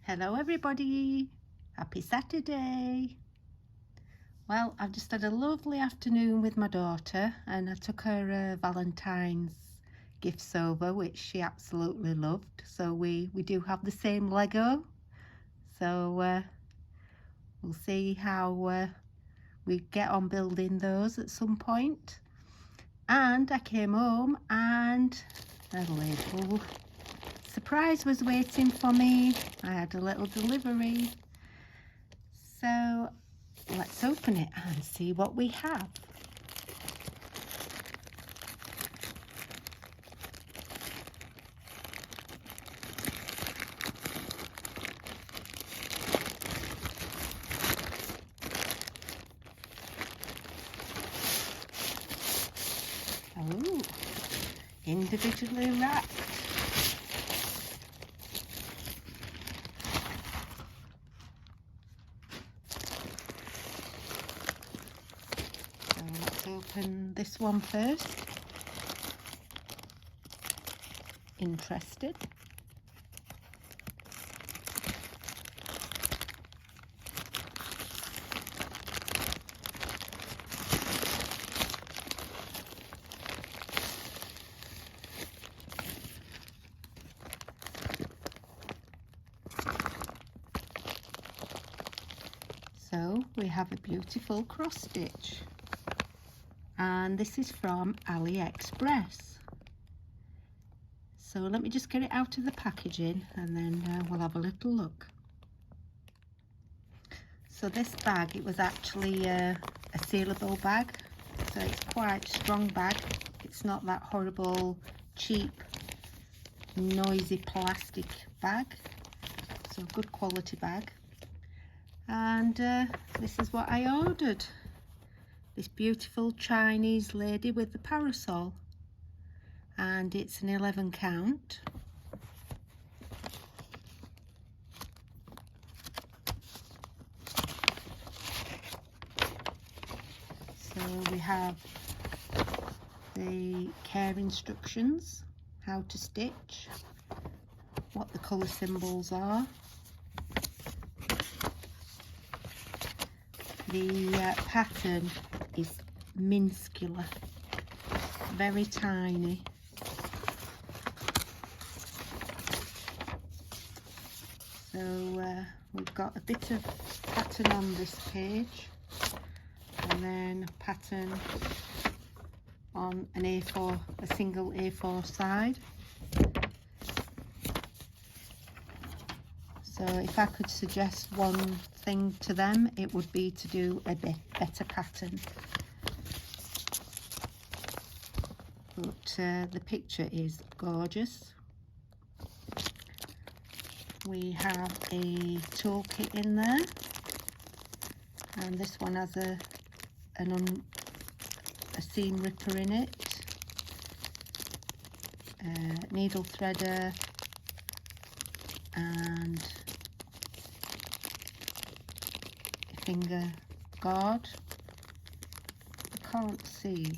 Hello everybody, happy Saturday. Well, I've just had a lovely afternoon with my daughter and I took her Valentine's gifts over, which she absolutely loved. So we do have the same Lego, so we'll see how we get on building those at some point. And I came home and a little surprise was waiting for me. I had a little delivery, so let's open it and see what we have. Oh, individually wrapped. So let's open this one first. Interested? So we have a beautiful cross stitch, and this is from AliExpress. So let me just get it out of the packaging and then we'll have a little look. So this bag, it was actually a sealable bag, so it's quite a strong bag. It's not that horrible cheap noisy plastic bag, so good quality bag. And this is what I ordered, this beautiful Chinese lady with the parasol, and it's an 11 count. So we have the care instructions, how to stitch, what the colour symbols are. The pattern is minuscule, very tiny. So we've got a bit of pattern on this page, and then pattern on an A4, a single A4 side. So if I could suggest one thing to them, it would be to do a bit better pattern. But the picture is gorgeous. We have a toolkit in there, and this one has a seam ripper in it, needle threader, and finger guard. I can't see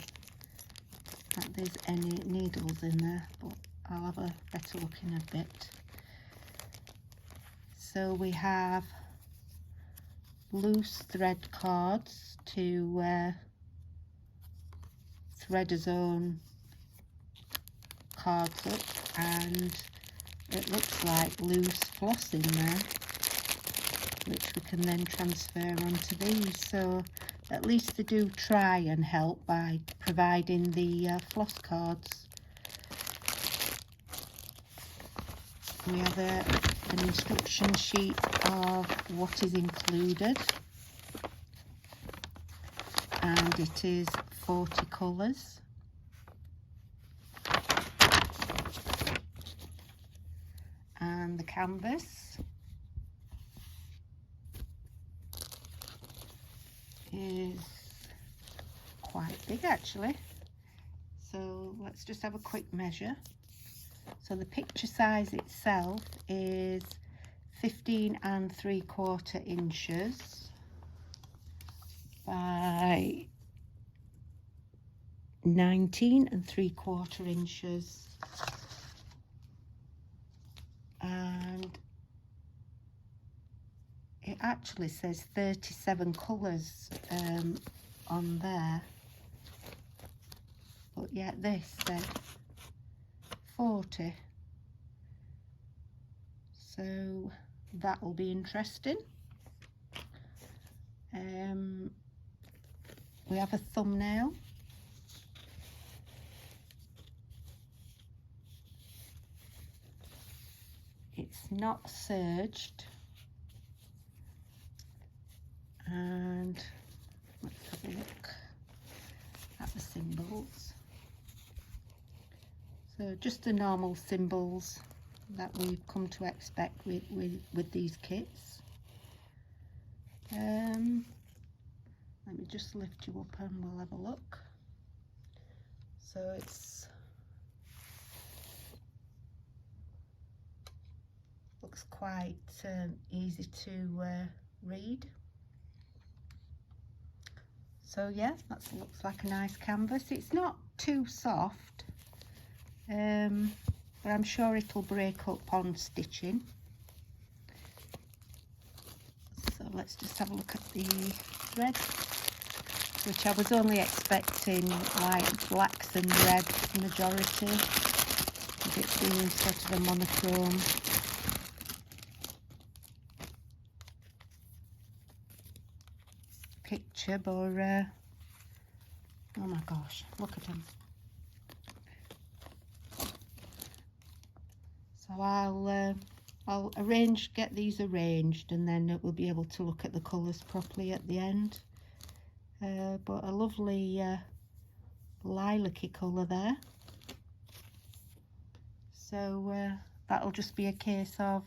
that there's any needles in there, but I'll have a better look in a bit. So we have loose thread cards to thread his own cards up, and it looks like loose floss in there, which we can then transfer onto these. So at least they do try and help by providing the floss cards. We have an instruction sheet of what is included, and it is 40 colours. And the canvas is quite big actually, so let's just have a quick measure. So the picture size itself is 15 3/4 inches by 19 3/4 inches, and actually says 37 colours on there, but yeah, this said 40, so that will be interesting. We have a thumbnail. It's not serged, and let's have a look at the symbols. So just the normal symbols that we've come to expect with these kits. Let me just lift you up and we'll have a look. So it's looks quite easy to read. So yeah, that looks like a nice canvas. It's not too soft, but I'm sure it'll break up on stitching. So let's just have a look at the thread, which I was only expecting like blacks and reds majority, with it being sort of a monochrome. Picture, but oh my gosh, look at them. So I'll get these arranged, and then we'll be able to look at the colours properly at the end. But a lovely lilac-y colour there. So that'll just be a case of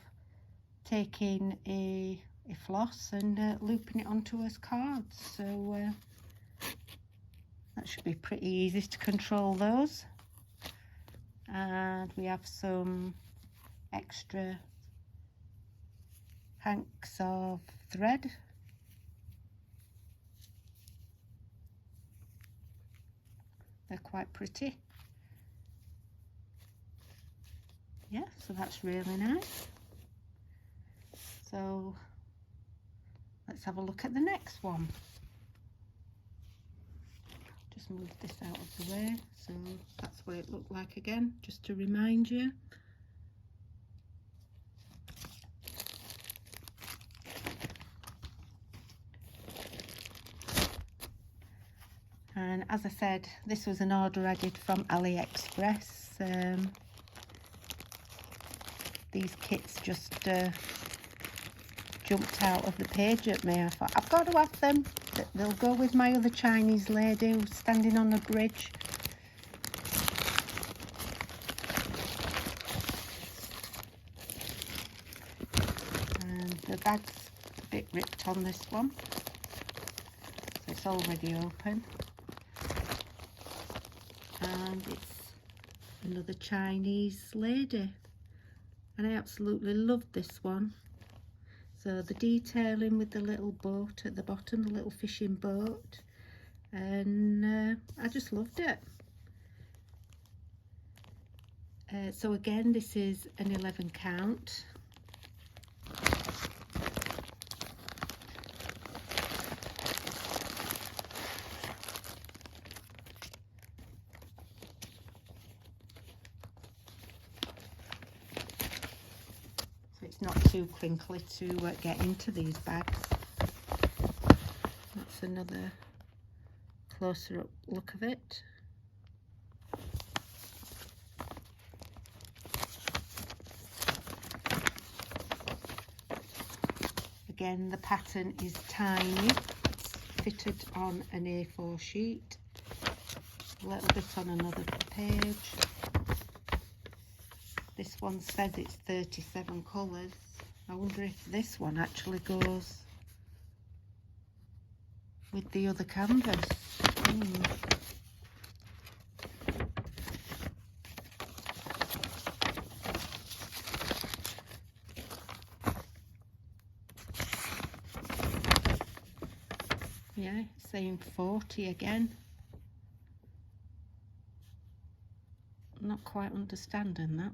taking a floss and looping it onto us cards. So that should be pretty easy to control those. And we have some extra hanks of thread. They're quite pretty. Yeah, so that's really nice. So let's have a look at the next one. Just move this out of the way. So that's what it looked like again, just to remind you. And as I said, this was an order I did from AliExpress. These kits just jumped out of the page at me. I thought, I've got to have them. They'll go with my other Chinese lady who's standing on a bridge. And the bag's a bit ripped on this one, so it's already open. And it's another Chinese lady, and I absolutely loved this one. So the detailing with the little boat at the bottom, the little fishing boat, and I just loved it. So again, this is an 11 count. It's not too crinkly to get into these bags. That's another closer up look of it. Again, the pattern is tiny. It's fitted on an A4 sheet, a little bit on another page. This one says it's 37 colours. I wonder if this one actually goes with the other canvas. Yeah, it's saying 40 again. I'm not quite understanding that.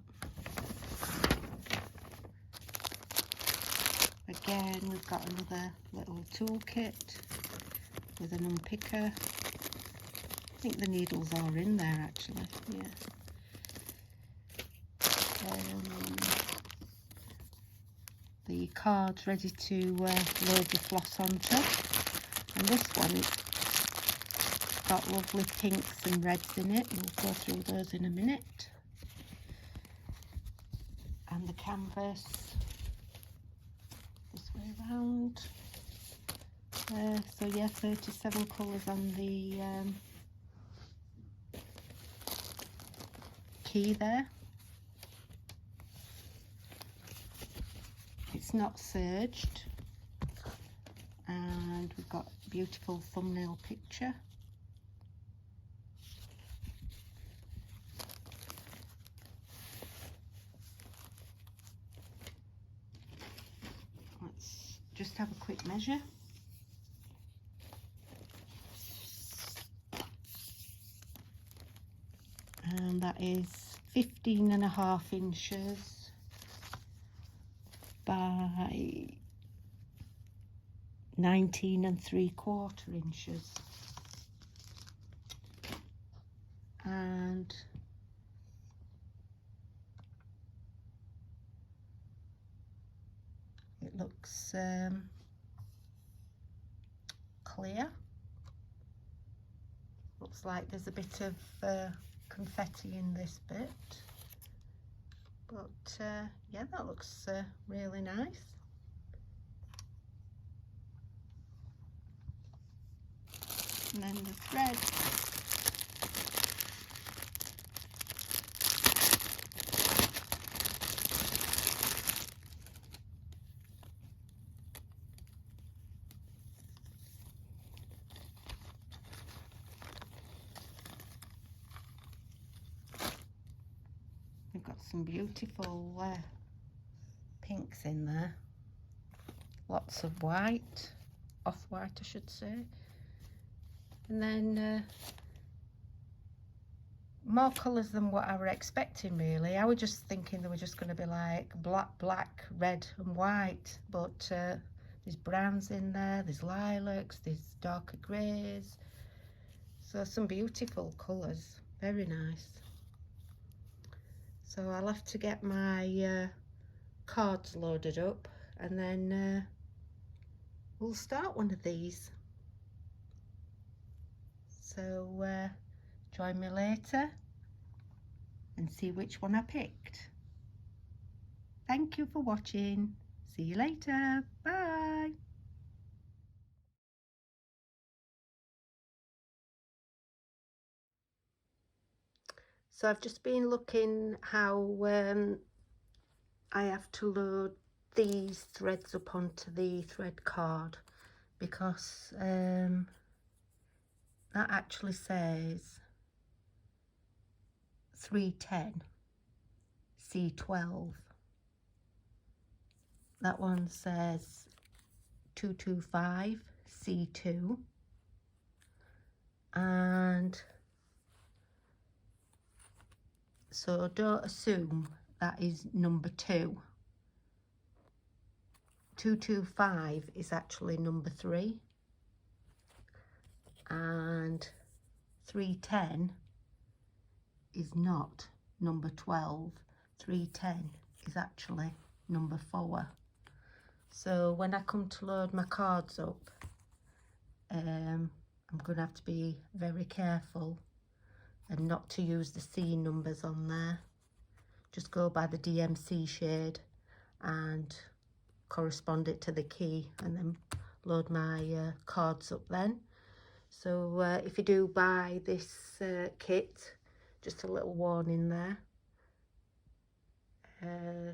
again, we've got another little toolkit with an unpicker. I think the needles are in there actually, yeah. The card's ready to load the floss onto, and this one, it's got lovely pinks and reds in it. We'll go through those in a minute. And the canvas this way around. So yeah, 37 colours on the key there. It's not serged, and we've got a beautiful thumbnail picture. Let's just have a quick measure. And that is 15.5 inches by 19.75 inches. And it looks clear. Looks like there's a bit of confetti in this bit, but yeah, that looks really nice. And then the thread. We've got some beautiful pinks in there, lots of white, off-white I should say, and then more colours than what I were expecting really. I was just thinking they were just going to be like black, red and white, but there's browns in there, there's lilacs, there's darker greys, so some beautiful colours, very nice. So I'll have to get my cards loaded up, and then we'll start one of these. So join me later and see which one I picked. Thank you for watching. See you later. Bye. So I've just been looking how I have to load these threads up onto the thread card, because that actually says 310 C12. That one says 225 C2, and so don't assume that is number 2. 225 is actually number 3, and 310 is not number 12. 310 is actually number 4. So when I come to load my cards up, I'm going to have to be very careful and not to use the C numbers on there. Just go by the DMC shade and correspond it to the key, and then load my cards up then. So if you do buy this kit, just a little warning there.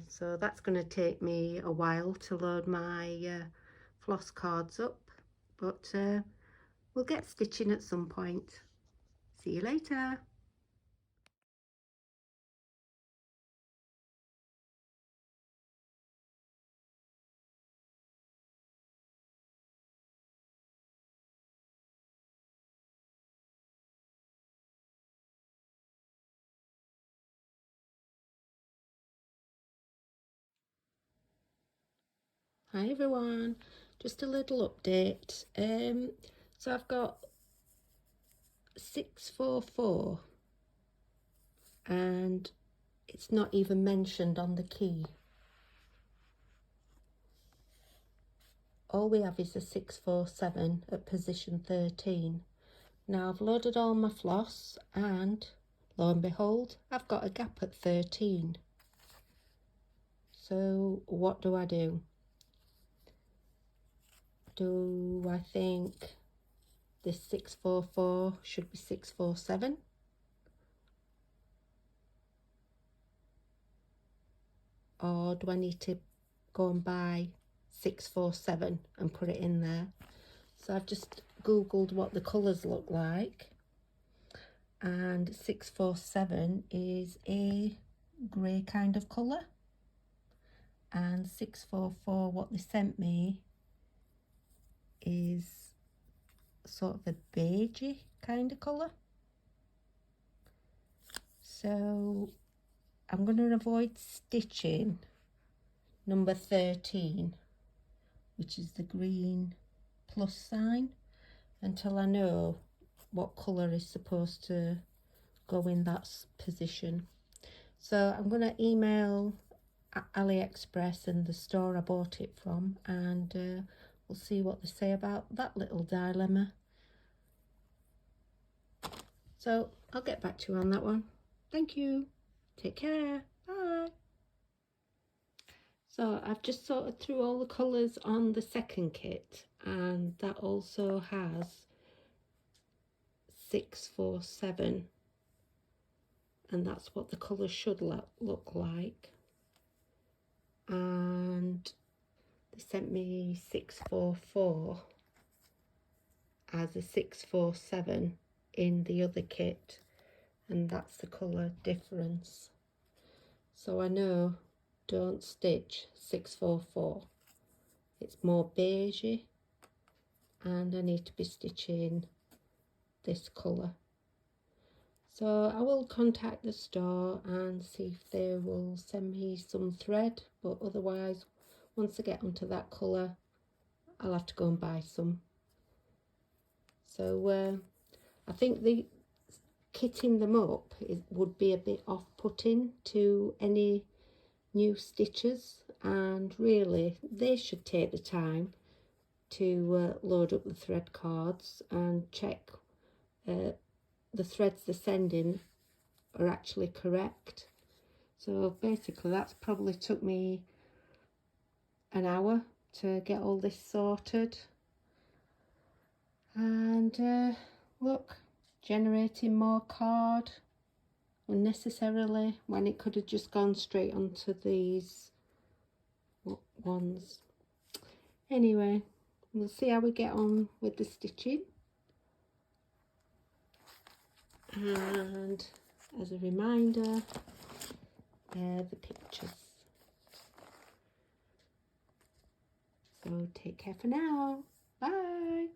So that's going to take me a while to load my floss cards up, but we'll get stitching at some point. See you later. Hi everyone, just a little update. So I've got 644 and it's not even mentioned on the key. All we have is a 647 at position 13. Now I've loaded all my floss and lo and behold, I've got a gap at 13. So what do I do? Do I think this 644 should be 647? Or do I need to go and buy 647 and put it in there? So I've just googled what the colours look like, and 647 is a grey kind of colour, and 644, what they sent me, is sort of a beigey kind of colour. So I'm going to avoid stitching number 13, which is the green plus sign, until I know what colour is supposed to go in that position. So I'm going to email AliExpress and the store I bought it from, and we'll see what they say about that little dilemma. So I'll get back to you on that one. Thank you. Take care. Bye. So I've just sorted through all the colours on the second kit, and that also has 647, and that's what the colour should look like. And they sent me 644 as a 647 in the other kit, and that's the colour difference. So I know, don't stitch 644, it's more beigey, and I need to be stitching this colour. So I will contact the store and see if they will send me some thread, but otherwise once I get onto that colour I'll have to go and buy some. So I think the kitting them up would be a bit off-putting to any new stitchers, and really they should take the time to load up the thread cards and check the threads they're sending are actually correct. So basically that's probably took me an hour to get all this sorted, and look, generating more card unnecessarily when it could have just gone straight onto these ones. Anyway, we'll see how we get on with the stitching, and as a reminder, the pictures. So take care for now. Bye.